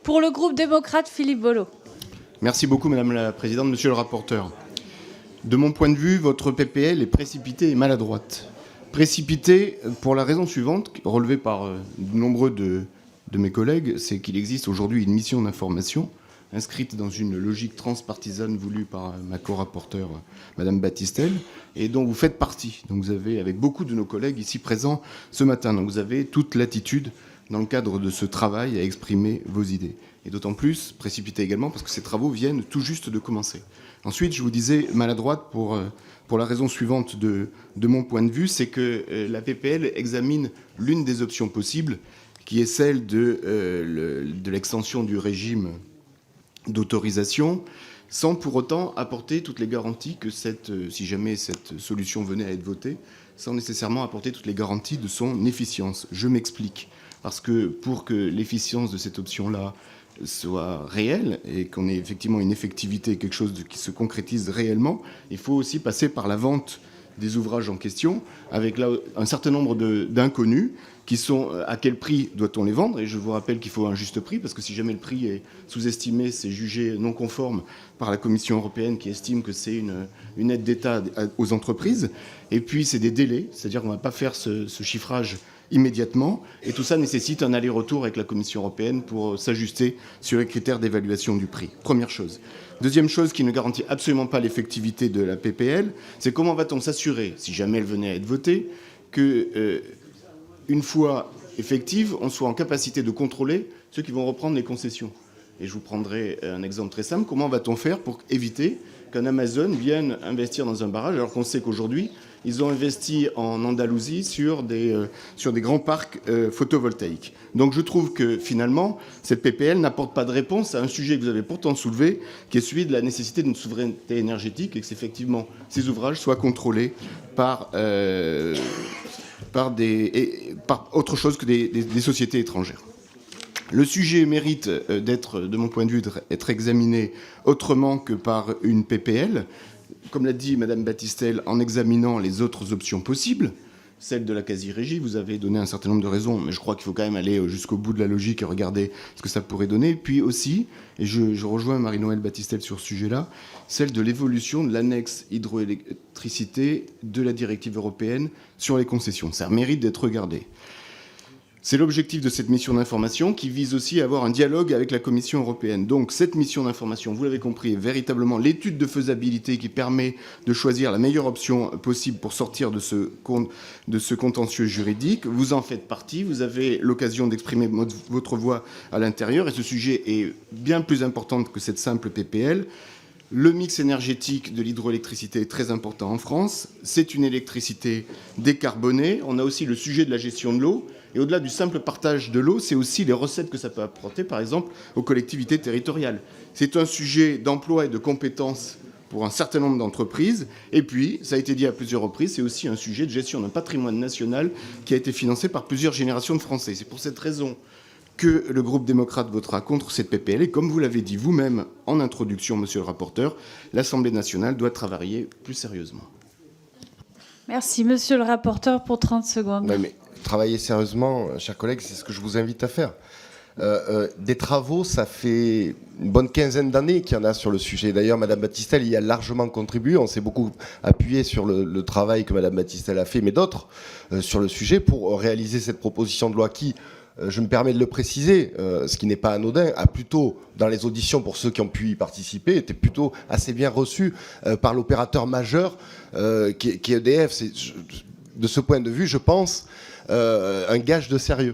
Pour le groupe démocrate, Philippe Bolo. Merci beaucoup, Madame la Présidente, Monsieur le rapporteur. De mon point de vue, votre PPL est précipitée et maladroite. Précipitée pour la raison suivante, relevée par de nombreux de mes collègues, c'est qu'il existe aujourd'hui une mission d'information inscrite dans une logique transpartisane voulue par ma co-rapporteure, Madame Battistel, et dont vous faites partie. Donc vous avez, avec beaucoup de nos collègues ici présents ce matin, donc vous avez toute latitude dans le cadre de ce travail à exprimer vos idées. Et d'autant plus précipité également parce que ces travaux viennent tout juste de commencer. Ensuite, je vous disais maladroite pour la raison suivante de mon point de vue, c'est que la PPL examine l'une des options possibles, qui est celle de l'extension du régime d'autorisation, sans pour autant apporter toutes les garanties que si jamais cette solution venait à être votée, sans nécessairement apporter toutes les garanties de son efficience. Je m'explique. Parce que pour que l'efficience de cette option-là soit réelle et qu'on ait effectivement une effectivité, quelque chose qui se concrétise réellement, il faut aussi passer par la vente des ouvrages en question, avec là un certain nombre d'inconnus qui sont à quel prix doit-on les vendre. Et je vous rappelle qu'il faut un juste prix, parce que si jamais le prix est sous-estimé, c'est jugé non conforme par la Commission européenne qui estime que c'est une aide d'État aux entreprises. Et puis c'est des délais, c'est-à-dire qu'on ne va pas faire ce chiffrage immédiatement, et tout ça nécessite un aller-retour avec la Commission européenne pour s'ajuster sur les critères d'évaluation du prix. Première chose. Deuxième chose qui ne garantit absolument pas l'effectivité de la PPL, c'est comment va-t-on s'assurer, si jamais elle venait à être votée, que une fois effective, on soit en capacité de contrôler ceux qui vont reprendre les concessions. Et je vous prendrai un exemple très simple. Comment va-t-on faire pour éviter qu'un Amazon vienne investir dans un barrage, alors qu'on sait qu'aujourd'hui, ils ont investi en Andalousie sur des grands parcs photovoltaïques. Donc je trouve que finalement, cette PPL n'apporte pas de réponse à un sujet que vous avez pourtant soulevé, qui est celui de la nécessité d'une souveraineté énergétique et que effectivement ces ouvrages soient contrôlés par autre chose que des sociétés étrangères. Le sujet mérite d'être, de mon point de vue, d'être examiné autrement que par une PPL. Comme l'a dit Madame Battistel, en examinant les autres options possibles, celle de la quasi-régie, vous avez donné un certain nombre de raisons, mais je crois qu'il faut quand même aller jusqu'au bout de la logique et regarder ce que ça pourrait donner. Puis aussi, et je rejoins Marie-Noëlle Battistel sur ce sujet-là, celle de l'évolution de l'annexe hydroélectricité de la directive européenne sur les concessions. Ça mérite d'être regardé. C'est l'objectif de cette mission d'information qui vise aussi à avoir un dialogue avec la Commission européenne. Donc cette mission d'information, vous l'avez compris, est véritablement l'étude de faisabilité qui permet de choisir la meilleure option possible pour sortir de ce contentieux juridique. Vous en faites partie, vous avez l'occasion d'exprimer votre voix à l'intérieur et ce sujet est bien plus important que cette simple PPL. Le mix énergétique de l'hydroélectricité est très important en France. C'est une électricité décarbonée. On a aussi le sujet de la gestion de l'eau. Et au-delà du simple partage de l'eau, c'est aussi les recettes que ça peut apporter, par exemple, aux collectivités territoriales. C'est un sujet d'emploi et de compétences pour un certain nombre d'entreprises. Et puis, ça a été dit à plusieurs reprises, c'est aussi un sujet de gestion d'un patrimoine national qui a été financé par plusieurs générations de Français. C'est pour cette raison que le groupe démocrate votera contre cette PPL. Et comme vous l'avez dit vous-même en introduction, monsieur le rapporteur, l'Assemblée nationale doit travailler plus sérieusement. Merci, monsieur le rapporteur, pour 30 secondes. Oui, mais travailler sérieusement, chers collègues, c'est ce que je vous invite à faire. Des travaux, ça fait une bonne quinzaine d'années qu'il y en a sur le sujet. D'ailleurs, Madame Battistel y a largement contribué. On s'est beaucoup appuyé sur le travail que Madame Battistel a fait, mais d'autres, sur le sujet pour réaliser cette proposition de loi qui, je me permets de le préciser, ce qui n'est pas anodin, a plutôt, dans les auditions pour ceux qui ont pu y participer, était plutôt assez bien reçu par l'opérateur majeur qui est EDF. C'est, de ce point de vue, je pense, un gage de sérieux.